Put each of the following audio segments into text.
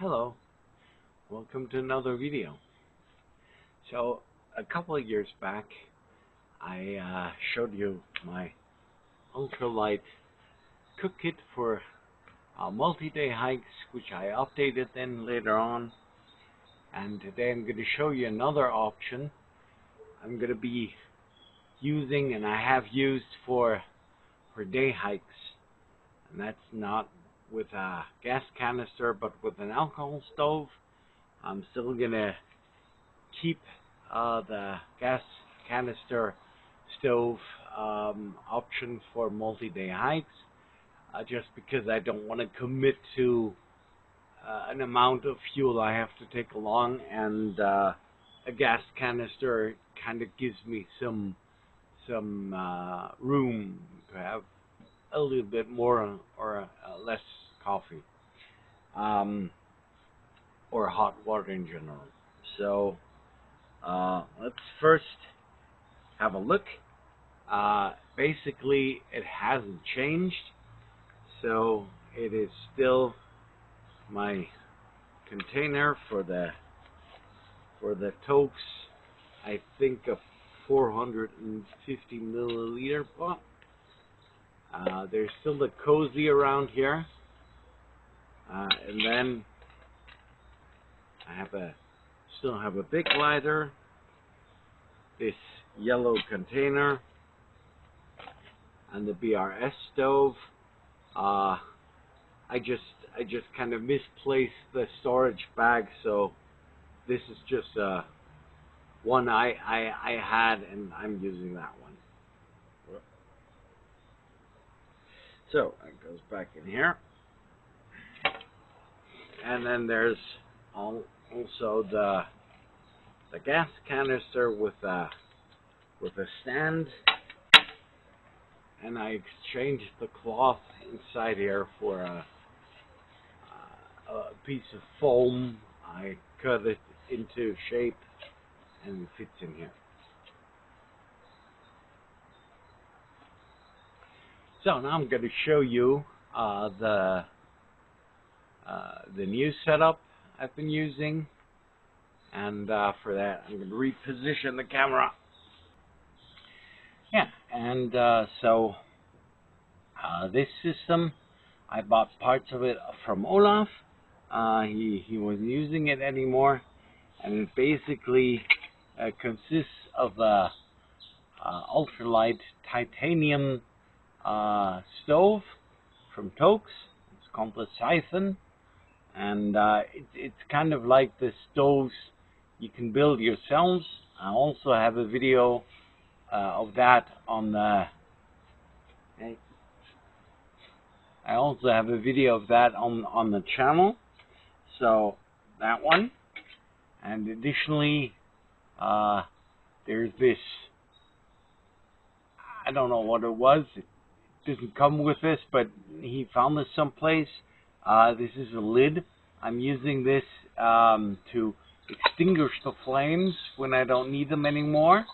Hello, welcome to another video. So, a couple of years back, I showed you my ultralight cook kit for multi-day hikes, which I updated then later on. And today I'm going to show you another option I'm going to be using and I have used for day hikes. And that's not with a gas canister, but with an alcohol stove. I'm still going to keep the gas canister stove option for multi-day hikes, just because I don't want to commit to an amount of fuel I have to take along, and a gas canister kind of gives me some room to have a little bit more or less coffee, or hot water in general. So let's first have a look. Basically, it hasn't changed, so it is still my container for the Tokes. I think a 450 milliliter pot. There's still the Cozy around here, and then I still have a big lighter, this yellow container, and the BRS stove. I just kind of misplaced the storage bag, so this is just one I had, and I'm using that one. So it goes back in here, and then there's also the gas canister with a stand, and I exchanged the cloth inside here for a piece of foam. I cut it into shape and it fits in here. So now I'm going to show you the new setup I've been using, and for that I'm going to reposition the camera. Yeah, and so this system, I bought parts of it from Olaf. He wasn't using it anymore, and it basically consists of a ultralight titanium stove from Tokes. It's called the Siphon, and it's kind of like the stoves you can build yourselves. I also have a video of that on the on the channel. So that one, and additionally there's this, I don't know what it was, it doesn't come with this, but he found this someplace. This is a lid. I'm using this to extinguish the flames when I don't need them anymore.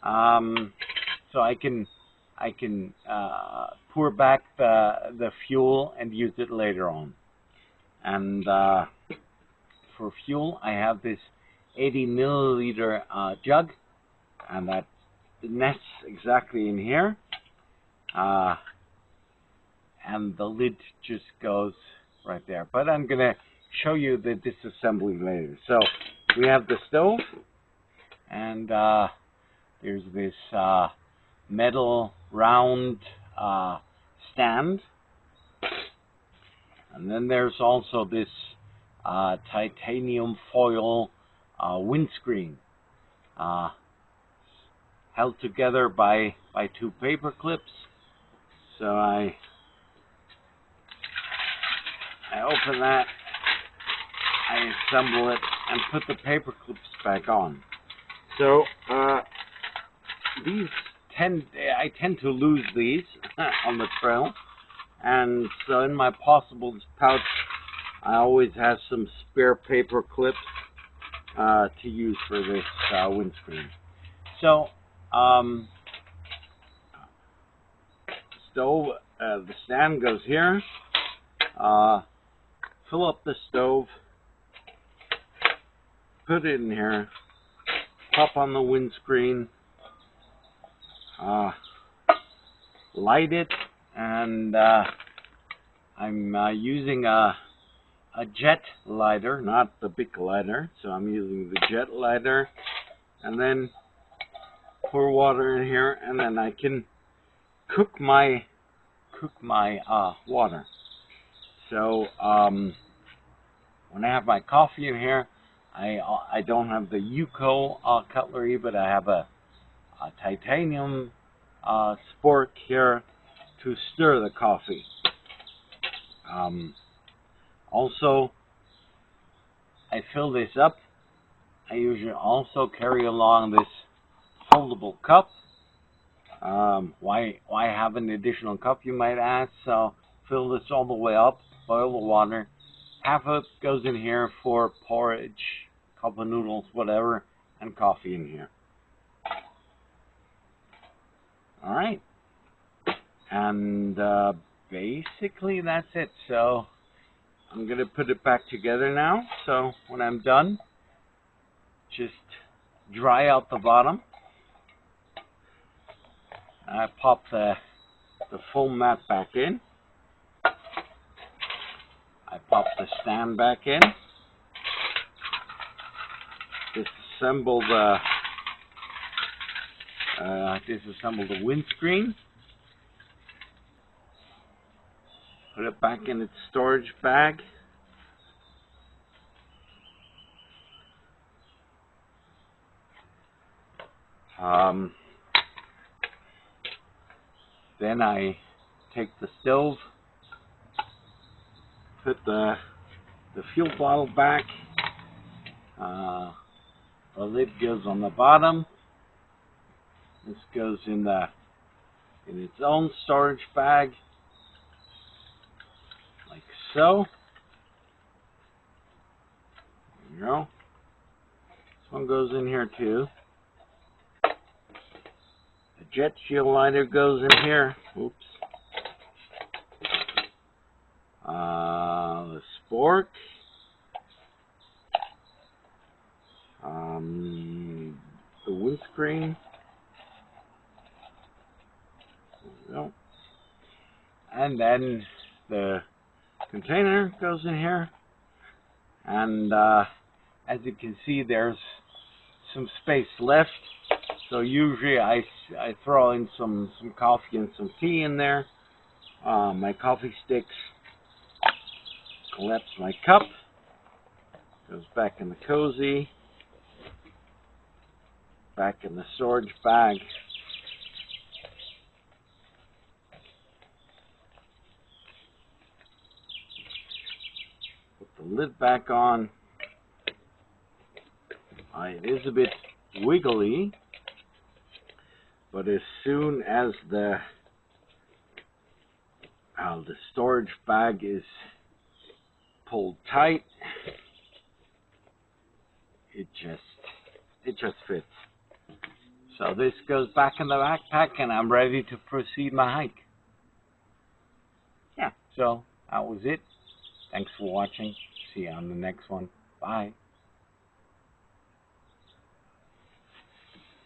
So I can pour back the fuel and use it later on. And for fuel, I have this 80 milliliter jug, and that nests exactly in here. And the lid just goes right there. But I'm going to show you the disassembly later. So we have the stove, and there's this metal round stand, and then there's also this titanium foil windscreen held together by two paper clips. So I open that, I assemble it, and put the paper clips back on. So I tend to lose these on the trail, and so in my possibles pouch I always have some spare paper clips to use for this windscreen. So the stand goes here. fill up the stove, put it in here, pop on the windscreen, light it, and I'm using a jet lighter, not the big lighter, so I'm using the jet lighter, and then pour water in here, and then I can cook my water. So when I have my coffee in here, I don't have the Yuko cutlery, but I have a titanium spork here to stir the coffee. Also, I fill this up. I usually also carry along this foldable cup. Why have an additional cup, you might ask? So fill this all the way up, boil the water. Half of it goes in here for porridge, cup of noodles, whatever, and coffee in here. Alright. And basically that's it. So I'm going to put it back together now. So when I'm done, just dry out the bottom. I pop the foam mat back in. I pop the stand back in. Disassemble the windscreen. Put it back in its storage bag. Then I take the stove, put the fuel bottle back. The lid goes on the bottom. This goes in its own storage bag, like so. There you go. This one goes in here too. The jet shield lighter goes in here. Oops. The spork. The windscreen. There we go. And then the container goes in here. And as you can see, there's some space left. So usually I throw in some coffee and some tea in there. My coffee sticks. Collapse my cup. Goes back in the cozy. Back in the storage bag. Put the lid back on. It is a bit wiggly, but as soon as the storage bag is pulled tight, it just fits. So this goes back in the backpack, and I'm ready to proceed my hike. Yeah, so that was it. Thanks for watching. See you on the next one. Bye.